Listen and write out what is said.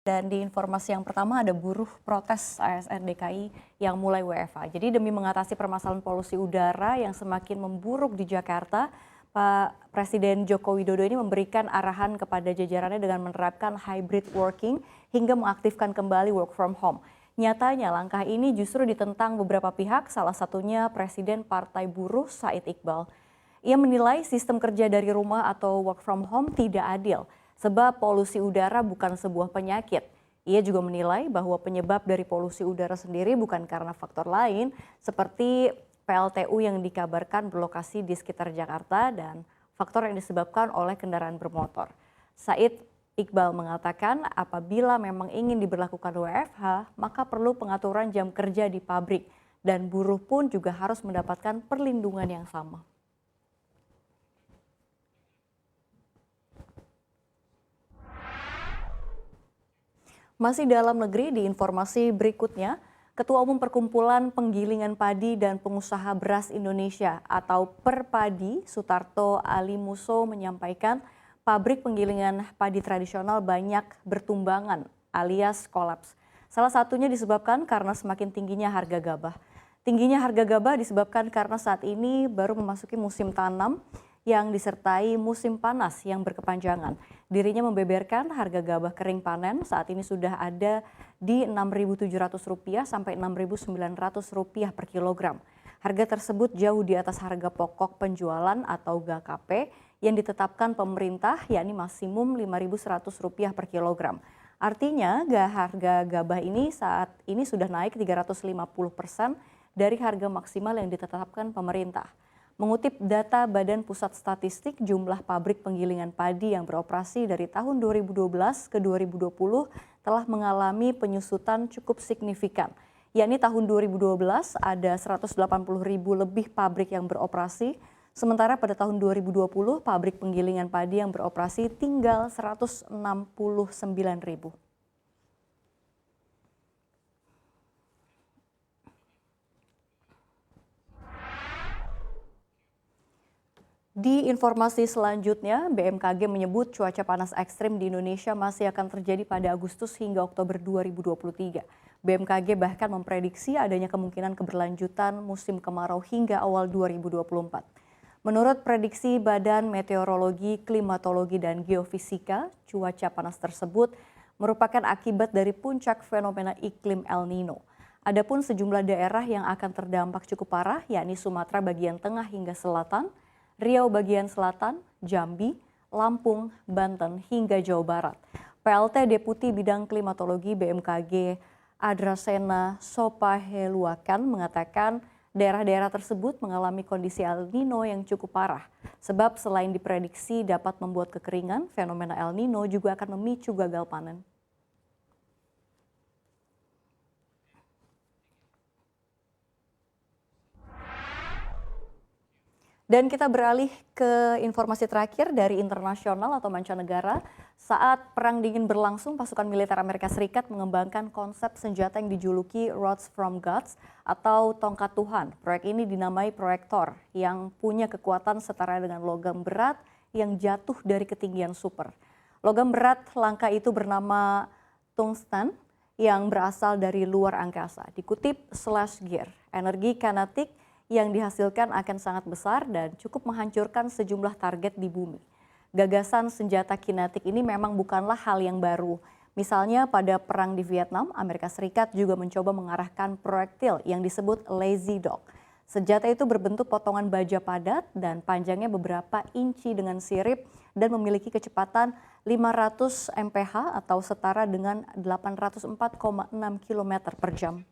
Dan di informasi yang pertama ada buruh protes ASN DKI yang mulai WFH. Jadi demi mengatasi permasalahan polusi udara yang semakin memburuk di Jakarta, Pak Presiden Joko Widodo ini memberikan arahan kepada jajarannya dengan menerapkan hybrid working hingga mengaktifkan kembali work from home. Nyatanya langkah ini justru ditentang beberapa pihak, salah satunya Presiden Partai Buruh Said Iqbal. Ia menilai sistem kerja dari rumah atau work from home tidak adil. Sebab polusi udara bukan sebuah penyakit. Ia juga menilai bahwa penyebab dari polusi udara sendiri bukan karena faktor lain seperti PLTU yang dikabarkan berlokasi di sekitar Jakarta dan faktor yang disebabkan oleh kendaraan bermotor. Said Iqbal mengatakan apabila memang ingin diberlakukan WFH, maka perlu pengaturan jam kerja di pabrik dan buruh pun juga harus mendapatkan perlindungan yang sama. Masih dalam negeri, di informasi berikutnya, Ketua Umum Perkumpulan Penggilingan Padi dan Pengusaha Beras Indonesia atau Perpadi, Sutarto Alimuso menyampaikan pabrik penggilingan padi tradisional banyak bertumbangan alias kolaps. Salah satunya disebabkan karena semakin tingginya harga gabah. Tingginya harga gabah disebabkan karena saat ini baru memasuki musim tanam yang disertai musim panas yang berkepanjangan. Dirinya membeberkan harga gabah kering panen saat ini sudah ada di Rp6.700 sampai Rp6.900 per kilogram. Harga tersebut jauh di atas harga pokok penjualan atau GKP yang ditetapkan pemerintah, yakni maksimum Rp5.100 per kilogram. Artinya harga gabah ini saat ini sudah naik 350% dari harga maksimal yang ditetapkan pemerintah. Mengutip data Badan Pusat Statistik, jumlah pabrik penggilingan padi yang beroperasi dari tahun 2012 ke 2020 telah mengalami penyusutan cukup signifikan. Yakni tahun 2012 ada 180.000 lebih pabrik yang beroperasi, sementara pada tahun 2020 pabrik penggilingan padi yang beroperasi tinggal 169.000. Di informasi selanjutnya, BMKG menyebut cuaca panas ekstrim di Indonesia masih akan terjadi pada Agustus hingga Oktober 2023. BMKG bahkan memprediksi adanya kemungkinan keberlanjutan musim kemarau hingga awal 2024. Menurut prediksi Badan Meteorologi, Klimatologi, dan Geofisika, cuaca panas tersebut merupakan akibat dari puncak fenomena iklim El Nino. Adapun sejumlah daerah yang akan terdampak cukup parah, yakni Sumatera bagian tengah hingga selatan, Riau bagian selatan, Jambi, Lampung, Banten, hingga Jawa Barat. PLT Deputi Bidang Klimatologi BMKG Adrasena Sopaheluakan mengatakan daerah-daerah tersebut mengalami kondisi El Nino yang cukup parah. Sebab selain diprediksi dapat membuat kekeringan, fenomena El Nino juga akan memicu gagal panen. Dan kita beralih ke informasi terakhir dari internasional atau mancanegara. Saat Perang Dingin berlangsung, pasukan militer Amerika Serikat mengembangkan konsep senjata yang dijuluki Rods from Gods atau tongkat Tuhan. Proyek ini dinamai Proyek Thor yang punya kekuatan setara dengan logam berat yang jatuh dari ketinggian super. Logam berat langka itu bernama tungsten yang berasal dari luar angkasa. Dikutip Slashgear, energi kinetik yang dihasilkan akan sangat besar dan cukup menghancurkan sejumlah target di bumi. Gagasan senjata kinetik ini memang bukanlah hal yang baru. Misalnya pada perang di Vietnam, Amerika Serikat juga mencoba mengarahkan proyektil yang disebut Lazy Dog. Senjata itu berbentuk potongan baja padat dan panjangnya beberapa inci dengan sirip dan memiliki kecepatan 500 mph atau setara dengan 804,6 km per jam.